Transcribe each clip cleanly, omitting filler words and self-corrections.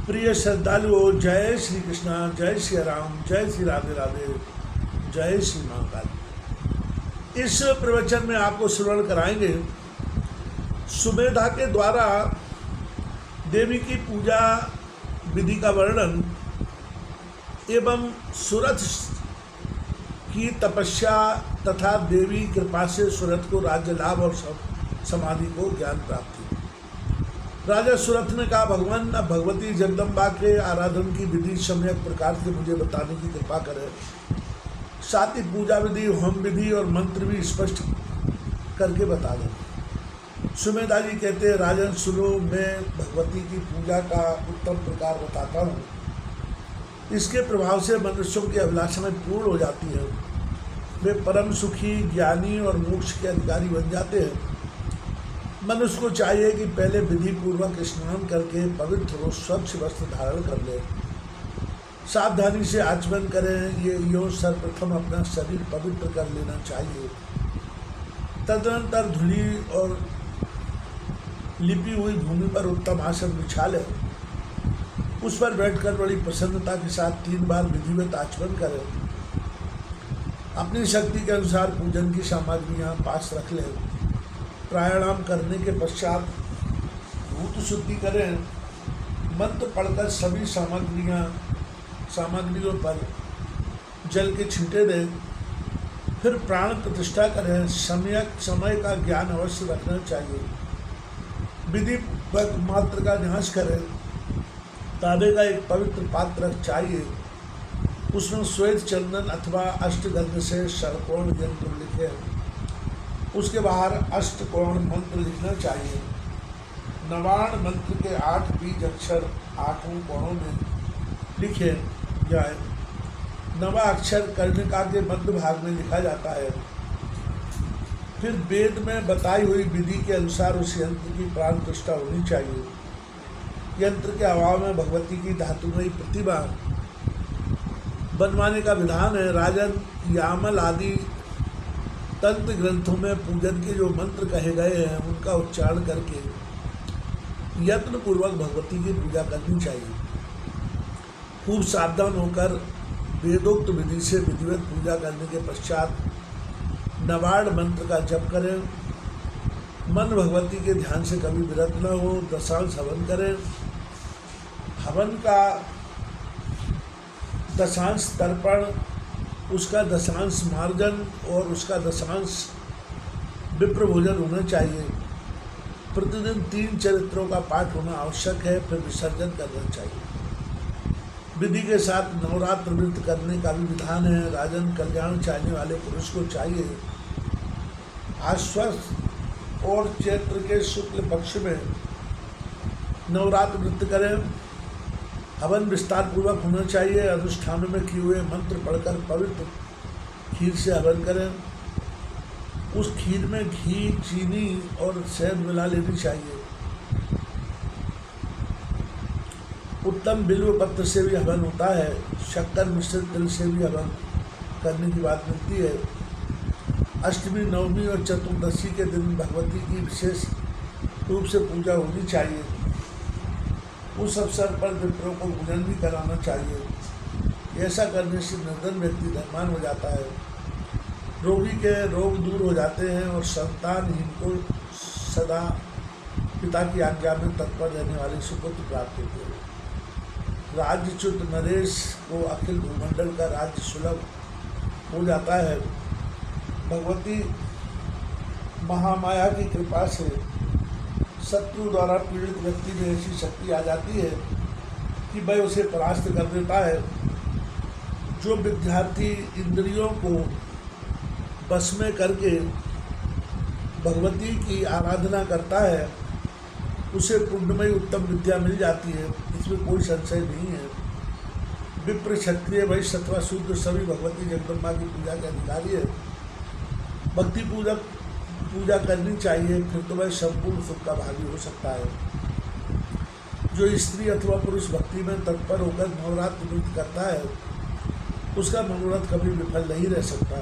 प्रिय श्रद्धालुओं, जय श्री कृष्णा, जय श्री राम, जय श्री राधे राधे, जय श्री महाकाल। इस प्रवचन में आपको श्रवण कराएंगे सुमेधा के द्वारा देवी की पूजा विधि का वर्णन एवं सुरथ की तपस्या तथा देवी कृपा से सुरथ को राज्य लाभ और समाधि को ज्ञान प्राप्ति। राजा सुरथ ने कहा, भगवान अब भगवती जगदम्बा के आराधन की विधि सम्यक प्रकार से मुझे बताने की कृपा करें। साथ ही पूजा विधि, होम विधि और मंत्र भी स्पष्ट करके बता दें। सुमेधा जी कहते हैं, राजन सुनो, मैं भगवती की पूजा का उत्तम प्रकार बताता हूँ। इसके प्रभाव से मनुष्यों की अभिलाषाएं पूर्ण हो जाती है। वे परम सुखी, ज्ञानी और मोक्ष के अधिकारी बन जाते हैं। मनुष्य को चाहिए कि पहले विधि पूर्वक स्नान करके पवित्र और स्वच्छ वस्त्र धारण कर ले, सावधानी से आचमन करें। यो सर्वप्रथम अपना शरीर पवित्र कर लेना चाहिए। तदनंतर धूली और लिपी हुई भूमि पर उत्तम आसन बिछा ले, उस पर बैठकर बड़ी प्रसन्नता के साथ 3 बार विधिवत आचमन करें। अपनी शक्ति के अनुसार पूजन की सामग्रियाँ पास रख लें। प्राणायाम करने के पश्चात भूत शुद्धि करें। मंत्र पढ़कर सभी सामग्रियों पर जल के छींटे दें। फिर प्राण प्रतिष्ठा करें। समय का ज्ञान अवश्य रखना चाहिए। विधि मात्र का न्यास करें। तांबे का एक पवित्र पात्र चाहिए, उसमें श्वेत चंदन अथवा अष्टगंध से षडकोण यंत्र लिखे। उसके बाहर अष्टकोण मंत्र लिखना चाहिए। नवाण मंत्र के 8 बीज अक्षर 8 कोणों में लिखे जाए। नवा अक्षर कर्णिका के मध्य भाग में लिखा जाता है। फिर वेद में बताई हुई विधि के अनुसार उस यंत्र की प्राण प्रतिष्ठा होनी चाहिए। यंत्र के अभाव में भगवती की धातुमयी प्रतिमा बनवाने का विधान है। राजन, यामल आदि तंत्र ग्रंथों में पूजन के जो मंत्र कहे गए हैं उनका उच्चारण करके यत्न पूर्वक भगवती की पूजा करनी चाहिए। खूब सावधान होकर वेदोक्त विधि से विधिवत पूजा करने के पश्चात नवाड़ मंत्र का जप करें। मन भगवती के ध्यान से कभी विरत न हो। दशांश हवन करें। हवन का दशांश तर्पण, उसका दशांश मार्जन और उसका दशांश विप्र भोजन होना चाहिए। प्रतिदिन 3 चरित्रों का पाठ होना आवश्यक है। फिर विसर्जन करना चाहिए। विधि के साथ नवरात्र व्रत करने का भी विधान है। राजन, कल्याण चाहने वाले पुरुष को चाहिए आश्वस्त और चैत्र के शुक्ल पक्ष में नवरात्र व्रत करें। हवन विस्तार पूर्वक होना चाहिए। अनुष्ठान में किए हुए मंत्र पढ़कर पवित्र खीर से हवन करें। उस खीर में घी, चीनी और शहद मिला लेनी चाहिए। उत्तम बिल्व पत्र से भी हवन होता है। शक्कर मिश्रित तिल से भी हवन करने की बात मिलती है। अष्टमी, नवमी और चतुर्दशी के दिन भगवती की विशेष रूप से पूजा होनी चाहिए। उस अवसर पर विप्रों को भोजन भी कराना चाहिए। ऐसा करने से निर्धन व्यक्ति धनवान हो जाता है। रोगी के रोग दूर हो जाते हैं और संतानहीन को सदा पिता की आज्ञा में तत्पर रहने वाले सुपुत्र प्राप्त होते हैं। राज्यच्युत नरेश को अखिल भूमंडल का राज्य सुलभ हो जाता है। भगवती महामाया की कृपा से शत्रु द्वारा पीड़ित व्यक्ति में ऐसी शक्ति आ जाती है कि वह उसे परास्त कर देता है। जो विद्यार्थी इंद्रियों को बस में करके भगवती की आराधना करता है उसे पुण्यमयी उत्तम विद्या मिल जाती है, इसमें कोई संशय नहीं है। विप्र, क्षत्रिय, वैश्य अथवा शूद्र सभी भगवती जगदम्बा की पूजा के अधिकारी है। भक्ति पूजक पूजा करनी चाहिए, फिर तो वह संपूर्ण सुख का भागी हो सकता है। जो स्त्री अथवा पुरुष भक्ति में तत्पर होकर नवरात्र व्रत करता है उसका मनोरथ कभी विफल नहीं रह सकता।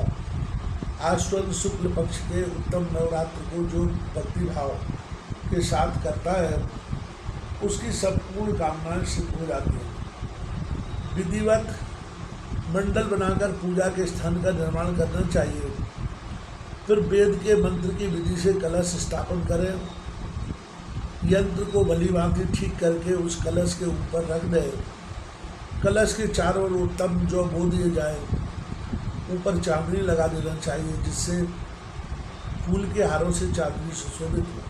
आश्वन शुक्ल पक्ष के उत्तम नवरात्र को जो भक्ति भाव के साथ करता है उसकी संपूर्ण कामनाएं सिद्ध हो जाती हैं। विधिवत मंडल बनाकर पूजा के स्थान का निर्माण करना चाहिए। फिर वेद के मंत्र की विधि से कलश स्थापन करें। यंत्र को भली भांति ठीक करके उस कलश के ऊपर रख दें। कलश के चारों ओर उत्तम जो बो दिए जाए, ऊपर चांदनी लगा देना चाहिए, जिससे फूल के हारों से चांदनी सुशोभित हो।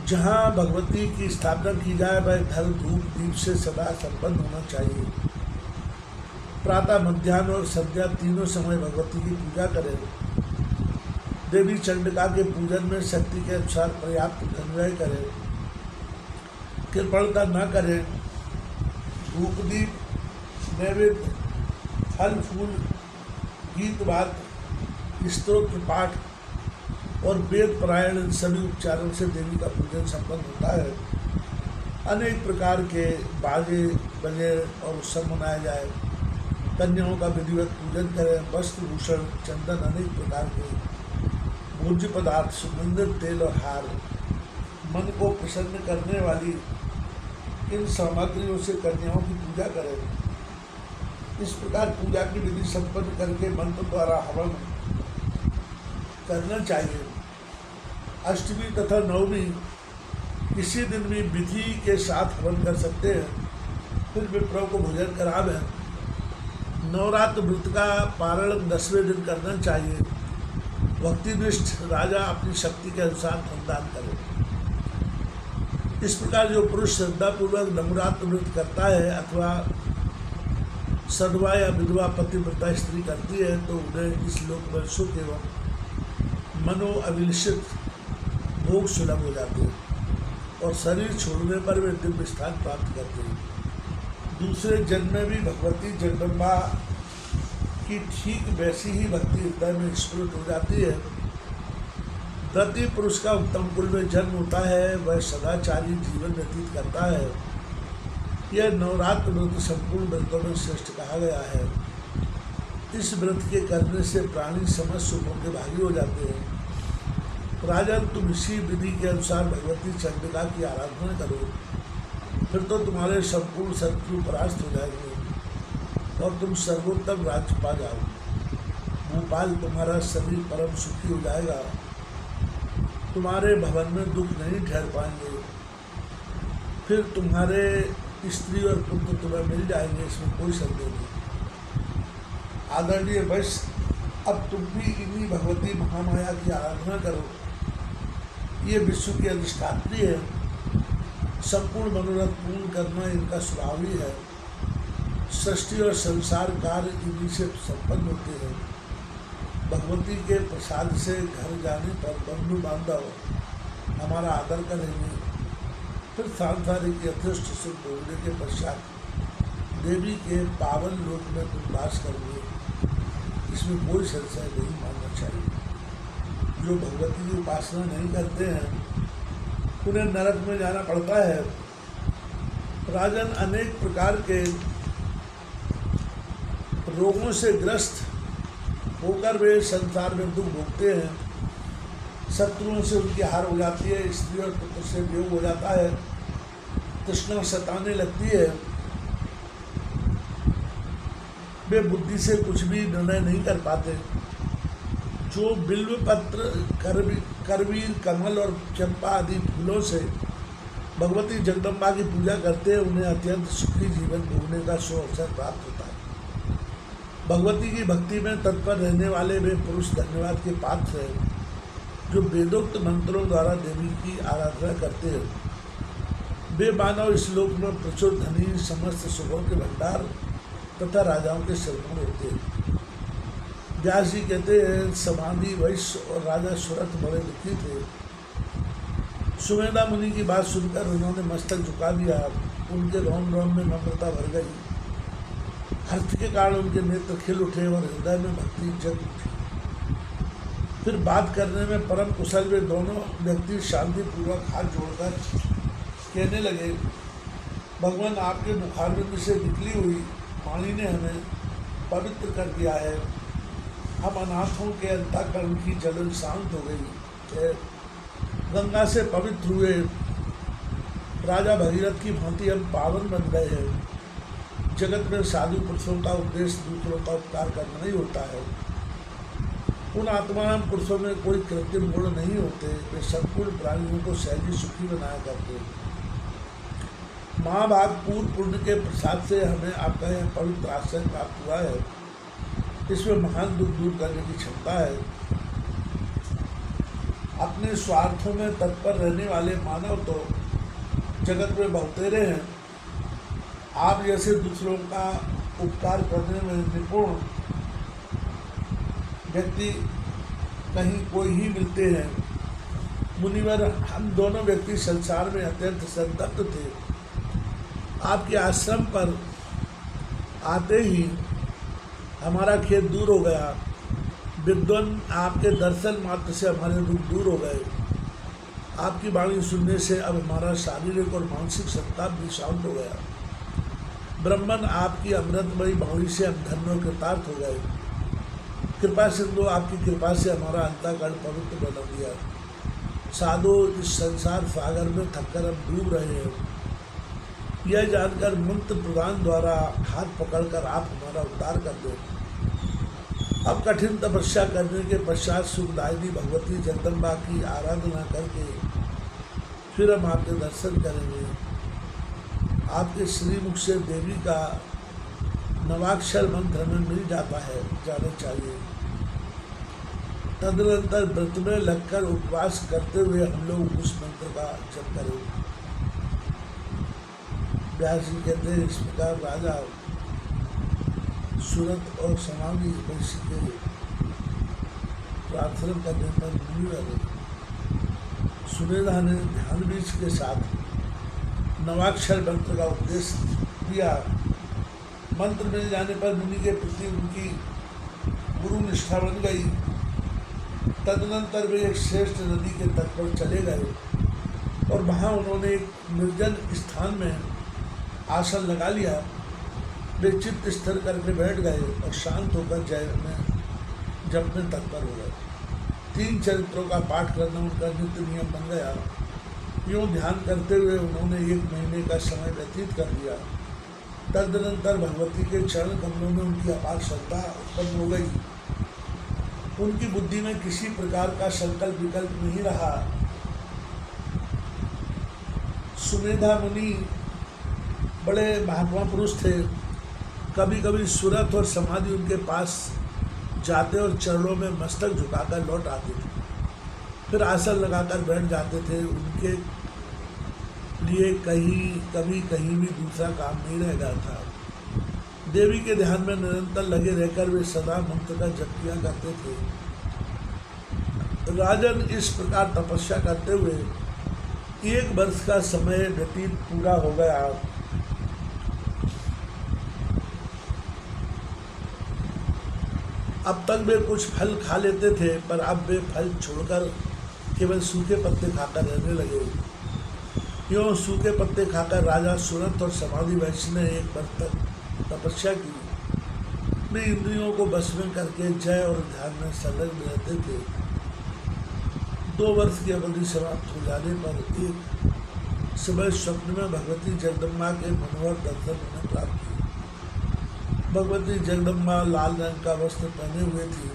जहाँ भगवती की स्थापना की जाए वह घर धूप दीप से सदा संपन्न होना चाहिए। प्रातः, मध्याह्न और संध्या तीनों समय भगवती की पूजा करें। देवी चंडिका के पूजन में शक्ति के अनुसार पर्याप्त धनव्यय करें। कृपणता न करें। धूप दीप, नैवेद्य, फल फूल, गीत बात, स्तोत्र पाठ और वेद पारायण इन सभी उपचारों से देवी का पूजन संपन्न होता है। अनेक प्रकार के बाजे बजे और उत्सव मनाए जाए। कन्याओं का विधिवत पूजन करें। वस्त्र भूषण, चंदन, अनेक प्रकार के भोज्य पदार्थ, सुगंधित तेल और हार, मन को प्रसन्न करने वाली इन सामग्रियों से कन्याओं की पूजा करें। इस प्रकार पूजा की विधि संपन्न करके मंत्र द्वारा हवन करना चाहिए। अष्टमी तथा नवमी किसी दिन भी विधि के साथ हवन कर सकते हैं। फिर विप्रों को भोजन करावें। नवरात्र व्रत का पारण 10वें दिन करना चाहिए। भक्तिनिष्ठ राजा अपनी शक्ति के अनुसार धनदान करे। इस प्रकार जो पुरुष श्रद्धापूर्वक नवरात्र व्रत करता है अथवा सधवा या विधवा पतिव्रता स्त्री करती है तो उन्हें इस लोक में सुख एवं मनोअभिलषित भोग सुलभ हो जाते हैं और शरीर छोड़ने पर वे दिव्य स्थान प्राप्त करते हैं। दूसरे जन्म में भी भगवती जगदम्बा की ठीक वैसी ही भक्ति हृदय में स्फुरित हो जाती है। प्रति पुरुष का उत्तम कुल में जन्म होता है, वह सदाचारी जीवन व्यतीत करता है। यह नवरात्र व्रत संपूर्ण व्रतों में श्रेष्ठ कहा गया है। इस व्रत के करने से प्राणी समस्त सुखों के भागी हो जाते हैं। राजन, तुम इसी विधि के अनुसार भगवती चंडिका की आराधना करो, फिर तो तुम्हारे संपूर्ण शत्रु परास्त हो जाएंगे और तुम सर्वोत्तम राज्य पा जाओ। भूपाल, तुम्हारा शरीर परम सुखी हो जाएगा। तुम्हारे भवन में दुख नहीं ठहर पाएंगे। फिर तुम्हारे स्त्री और पुत्र तुम्हें मिल जाएंगे, इसमें कोई संदेह नहीं। आदरणीय वैश्य, अब तुम भी इन्हीं भगवती महामाया की आराधना करो। ये विश्व की अधिष्ठात्री है। संपूर्ण मनोरथ पूर्ण करना इनका स्वभाव ही है। सृष्टि और संसार कार्य इन्हीं से संपन्न होते हैं। भगवती के प्रसाद से घर जाने पर बंधु बांधव हमारा आदर करेंगे। फिर सांसारिक यथेष्ट सुख भोगने के पश्चात देवी के पावन लोक में तुम वास करोगे, इसमें कोई संशय नहीं मानना चाहिए। जो भगवती की उपासना नहीं करते हैं उन्हें नरक में जाना पड़ता है। राजन, अनेक प्रकार के रोगों से ग्रस्त होकर वे संसार में दुख भोगते हैं। शत्रुओं से उनकी हार हो जाती है। स्त्री और पुत्र से वियोग हो जाता है। तृष्णा सताने लगती है। वे बुद्धि से कुछ भी निर्णय नहीं कर पाते। जो बिल्व पत्र, करवीर, कमल और चंपा आदि फूलों से भगवती जगदम्बा की पूजा करते हैं उन्हें अत्यंत सुखी जीवन भोगने का सुअवसर प्राप्त होता है। भगवती की भक्ति में तत्पर रहने वाले वे पुरुष धन्यवाद के पात्र हैं जो वेदोक्त मंत्रों द्वारा देवी की आराधना करते हैं। वे मानव इस लोक में प्रचुर धनी, समस्त सुखों के भंडार तथा राजाओं के सरमूल होते हैं। व्यास जी कहते हैं, समाधि वैश्य और राजा सुरथ बड़े दुखी थे। सुमेधा मुनि की बात सुनकर उन्होंने मस्तक झुका दिया। उनके रोम रोम में नम्रता भर गई। हर्ष के कारण उनके नेत्र खिल उठे और हृदय में भक्ति जग उठी। फिर बात करने में परम कुशल वे दोनों व्यक्ति शांतिपूर्वक हाथ जोड़कर कहने लगे, भगवान, आपके मुखारविंद से निकली हुई वाणी ने हमें पवित्र कर दिया है। हम अनाथों के अंतःकरण की जलन शांत हो गई है। गंगा से पवित्र हुए राजा भगीरथ की भांति हम पावन बन गए हैं। जगत में साधु पुरुषों का उद्देश्य दूसरों का उपकार करना नहीं होता है। उन आत्मान पुरुषों में कोई कृत्रिम गुण नहीं होते, वे संपूर्ण प्राणियों को सहजी सुखी बनाया करते हैं। महाभाग पूर्व पुण्य के प्रसाद से हमें आपका यह पवित्र आश्रय प्राप्त हुआ है। इसमें महान दुख दूर करने की क्षमता है। अपने स्वार्थों में तत्पर रहने वाले मानव तो जगत में बहुतेरे हैं। आप जैसे दूसरों का उपकार करने में निपुण व्यक्ति कहीं कोई ही मिलते हैं। मुनिवर, हम दोनों व्यक्ति संसार में अत्यंत संतप्त थे। आपके आश्रम पर आते ही हमारा खेद दूर हो गया। विद्वान, आपके दर्शन मात्र से हमारे दुख दूर हो गए। आपकी वाणी सुनने से अब हमारा शारीरिक और मानसिक संताप भी शांत हो गया। ब्रह्मन, आपकी अमृतमयी वाणी से हम धन्य और कृतार्थ हो गए। कृपा सिंधु, आपकी कृपा से हमारा अंतःकरण पवित्र बना दिया। साधु, इस संसार सागर में थककर हम डूब रहे हैं। यह जानकर मंत्र प्रदान द्वारा हाथ पकड़कर आप हमारा उद्धार कर दो। अब कठिन तपस्या करने के पश्चात सुखदायिनी भगवती जगदम्बा की आराधना करके फिर हम आपके दर्शन करेंगे। आपके श्रीमुख से देवी का नवाक्षर मंत्र हमें मिल जाता है, जाना चाहिए। तदनंतर व्रत में लगकर उपवास करते हुए हम लोग उस मंत्र का जप करें। व्यास जी कहते हैं, इस प्रकार राजा सूरत और समाधि ऋषि के प्रार्थना करने पर मुनिवर सुमेधा ने ध्यान बीज के साथ नवाक्षर मंत्र का उपदेश दिया। मंत्र मिल जाने पर मुनि के प्रति उनकी गुरु निष्ठा बन गई। तदनंतर वे एक श्रेष्ठ नदी के तट पर चले गए और वहाँ उन्होंने एक निर्जन स्थान में आसन लगा लिया। वे चित्त स्थिर करके बैठ गए और शांत होकर जप में तत्पर हो गए। 3 चरित्रों का पाठ करना उनका नित्य नियम बन गया। यूँ ध्यान करते हुए उन्होंने 1 महीने का समय व्यतीत कर दिया। तदनंतर भगवती के चरण कमलों में उनकी अपार श्रद्धा उत्पन्न हो गई। उनकी बुद्धि में किसी प्रकार का संकल्प विकल्प नहीं रहा। सुमेधा मुनि बड़े महात्मा पुरुष थे। कभी कभी सूरत और समाधि उनके पास जाते और चरणों में मस्तक झुकाकर लौट आते थे। फिर आसन लगाकर बैठ जाते थे। उनके लिए कभी कहीं भी दूसरा काम नहीं रह गया था। देवी के ध्यान में निरंतर लगे रहकर वे सदा मंत्र का जप किया करते थे। राजन, इस प्रकार तपस्या करते हुए 1 वर्ष का समय व्यतीत पूरा हो गया। अब तक वे कुछ फल खा लेते थे, पर अब वे फल छोड़कर केवल सूखे पत्ते खाकर रहने लगे। यूँ सूखे पत्ते खाकर राजा सूरत और समाधि वैश्य ने 1 वर्ष तक तपस्या की। वे इंद्रियों को बस में करके जय और ध्यान में संलग्न रहते थे। 2 वर्ष की अवधि समाप्त हो जाने पर एक समय स्वप्न में भगवती जगदम्बा के मनोहर दर्शन उन्हें प्राप्त किए। भगवती जगदम्बा लाल रंग का वस्त्र पहने हुए थी।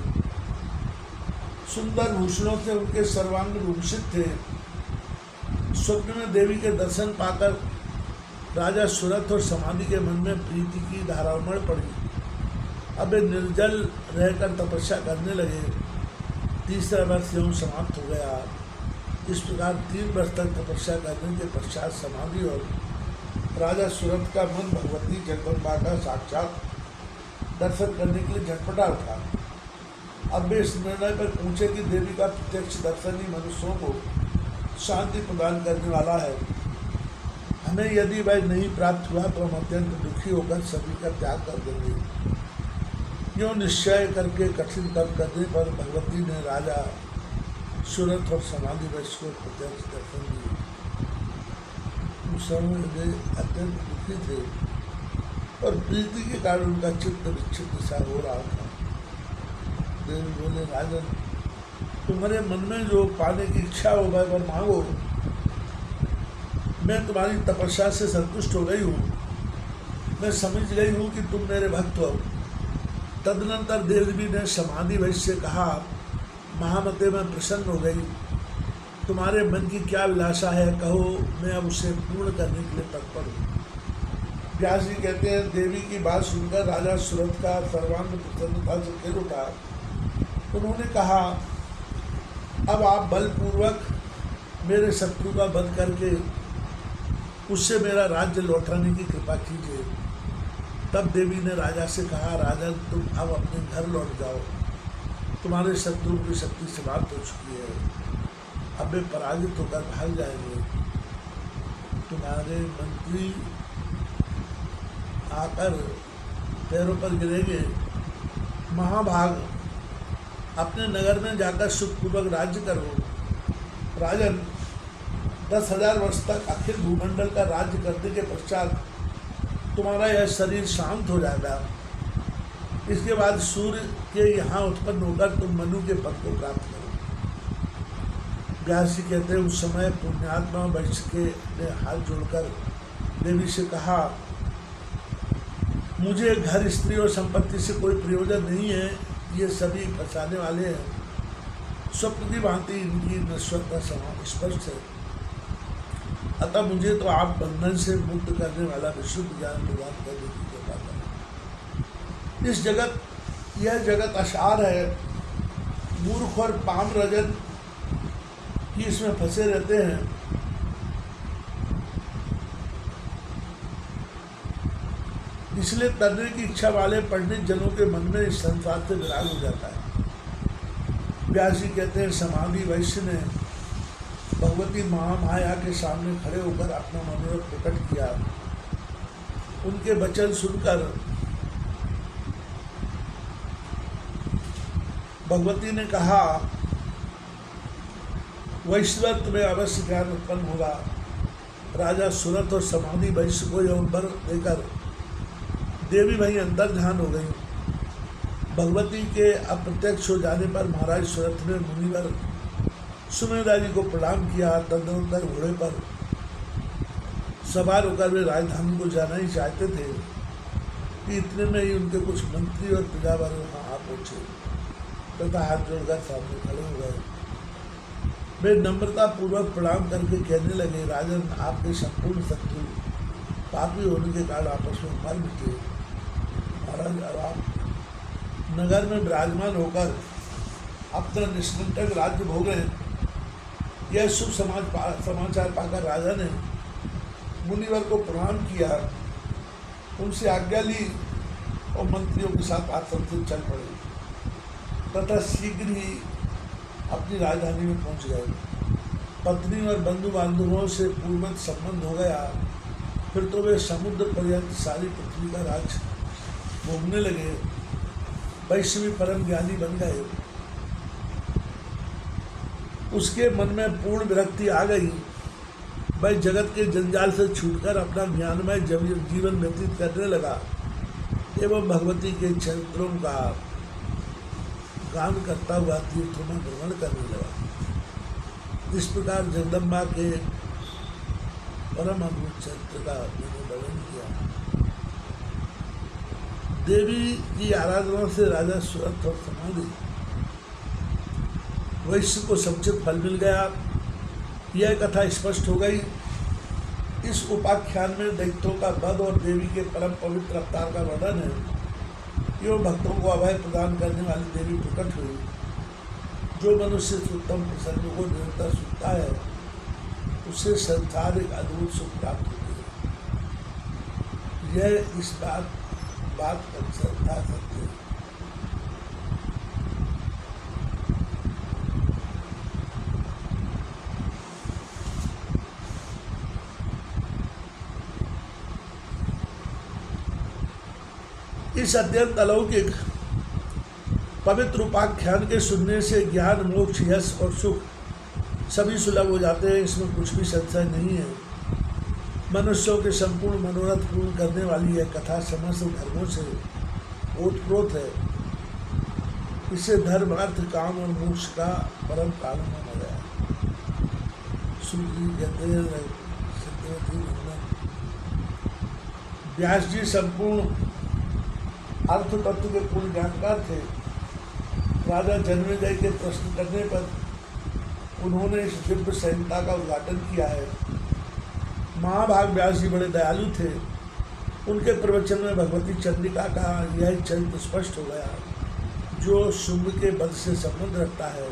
सुंदर भूषणों से उनके सर्वांग विभूषित थे। स्वप्न में देवी के दर्शन पाकर राजा सूरत और समाधि के मन में प्रीति की धारा उमड़ पड़ी। अब वे निर्जल रहकर तपस्या करने लगे। 3रा वर्ष यूँ समाप्त हो गया। इस प्रकार 3 वर्ष तक तपस्या करने के पश्चात समाधि और राजा सूरत का मन भगवती जगदम्बा का साक्षात दर्शन करने के लिए झटपटा उठा। अब वे इस निर्णय पर पहुँचे कि देवी का प्रत्यक्ष दर्शन ही मनुष्यों को शांति प्रदान करने वाला है। हमें यदि वह नहीं प्राप्त हुआ तो हम अत्यंत दुखी होकर सभी का त्याग कर देंगे। यूँ निश्चय करके कठिन तप करने पर भगवती ने राजा सूरत और समाधि वैश्य को प्रत्यक्ष दर्शन दिए। उस समय वे अत्यंत दुखी थे और प्रीति के कारण उनका चित्त विक्षिप्त सा हो रहा था। देवी बोले, राजन, तुम्हारे मन में जो पाने की इच्छा हो वह मांगो। मैं तुम्हारी तपस्या से संतुष्ट हो गई हूँ, मैं समझ गई हूँ कि तुम मेरे भक्त हो। तदनंतर देवी ने समाधि वैश्य से कहा, महामते मैं प्रसन्न हो गई, तुम्हारे मन की क्या विलासा है, कहो, मैं अब उसे पूर्ण करने के लिए तत्पर हूँ। व्यास जी कहते हैं, देवी की बात सुनकर राजा सुरथ का सर्वांग प्रसन्नता से खिल उठा। उन्होंने कहा, अब आप बलपूर्वक मेरे शत्रु का वध करके उससे मेरा राज्य लौटाने की कृपा कीजिए। तब देवी ने राजा से कहा, राजन तुम अब अपने घर लौट जाओ, तुम्हारे शत्रु की शक्ति समाप्त हो चुकी है, अब वे पराजित होकर भाग जाएंगे। तुम्हारे मंत्री आकर पैरों पर गिरेंगे। महाभाग, अपने नगर में जाकर सुखपूर्वक राज्य करो। राजन, 10,000 वर्ष तक अखिल भूमंडल का राज्य करने के पश्चात तुम्हारा यह शरीर शांत हो जाएगा। इसके बाद सूर्य के यहाँ उत्पन्न होकर तुम मनु के पद को प्राप्त करो। व्यास जी कहते हैं, उस समय पुण्यात्मा वैश्य के ने हाथ जोड़कर देवी से कहा, मुझे घर, स्त्री और संपत्ति से कोई प्रयोजन नहीं है, ये सभी फंसाने वाले हैं। स्वप्न की भांति इनकी नश्वरता स्पष्ट है। अतः मुझे तो आप बंधन से मुक्त करने वाला विशुद्ध ज्ञान प्रदान करने की कृपा करें। यह जगत असार है, मूर्ख और पाम रजन ही इसमें फंसे रहते हैं। इसलिए तरने की इच्छा वाले पंडित जनों के मन में इस संसार से विराग हो जाता है। व्यास जी कहते हैं, समाधि वैश्य ने भगवती महामाया के सामने खड़े होकर अपना मनोरथ प्रकट किया। उनके वचन सुनकर भगवती ने कहा, वैश्वर तुम्हें अवश्य ज्ञान उत्पन्न होगा। राजा सुरथ और समाधि वैश्य को यह वर देकर देवी वहीं अंदर ध्यान हो गई। भगवती के अप्रत्यक्ष हो जाने पर महाराज सुरथ ने मुनिवर सुमेधा जी को प्रणाम किया। तदनंतर घोड़े पर सवार होकर वे राजधानी को जाना ही चाहते थे कि इतने में ही उनके कुछ मंत्री और प्रजावर वहाँ आ पहुँचे तथा हाथ जोड़कर सामने खड़े हो गए। वे नम्रता पूर्वक प्रणाम करके कहने लगे, राजन, आपके संपूर्ण शत्रु पापी होने के कारण आपस में मर मिटे। महाराज, अब आप नगर में विराजमान होकर अपना निष्कंटक राज्य भोगें। यह शुभ समाचार पाकर राजा ने मुनिवर को प्रणाम किया, उनसे आज्ञा ली और मंत्रियों के साथ आश्रम से चल पड़े तथा शीघ्र ही अपनी राजधानी में पहुंच गए। पत्नी और बंधु बांधवों से पूर्ववत संबंध हो गया। फिर तो वे समुद्र पर्यंत सारी पृथ्वी का राज भोगने लगे। वैश्वी परम ज्ञानी बन गए। उसके मन में पूर्ण विरक्ति आ गई। वह जगत के जंजाल से छूटकर अपना ज्ञानमय जीवन व्यतीत करने लगा एवं भगवती के चरित्रों का गान करता हुआ तीर्थों में भ्रमण करने लगा। इस प्रकार जगदम्बा के परम अद्भुत चरित्र का मैंने वर्णन किया। देवी की आराधना से राजा सुरथ और समाधि वैश्य को समुचित फल मिल गया। यह कथा स्पष्ट हो गई। इस उपाख्यान में दैत्यों का वध और देवी के परम पवित्र अवतार का वर्णन है। एवं भक्तों को अभय प्रदान करने वाली देवी प्रकट हुई। जो मनुष्य उत्तम प्रसंग को निरंतर सुनता है उसे संसारिक अद्भुत सुख प्राप्त होती है। यह इस बात पर श्रद्धा सत्य है। इस अत्यंत अलौकिक पवित्र उपाख्यान के सुनने से ज्ञान, मोक्ष, यश और सुख सभी सुलभ हो जाते हैं। इसमें कुछ भी संशय नहीं है। मनुष्यों के संपूर्ण मनोरथ पूर्ण करने वाली यह कथा समस्त धर्मों से ओतप्रोत है। इसे धर्म, अर्थ, काम और मोक्ष का परम कारण माना गया। सूर्य कहते हैं सत्यवती नंदन। व्यास जी संपूर्ण अर्थ तत्व के पूर्ण जानकार थे। राजा जन्मेजय के प्रश्न करने पर उन्होंने इस दिव्य संहिता का उद्घाटन किया है। महाभाग व्यास जी बड़े दयालु थे। उनके प्रवचन में भगवती चंडिका का यह चरित्र स्पष्ट हो गया जो शुंभ के वध से संबंध रखता है।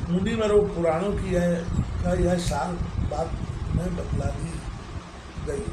मुनिवरों पुराणों की यह सार बात में बतला दी गई।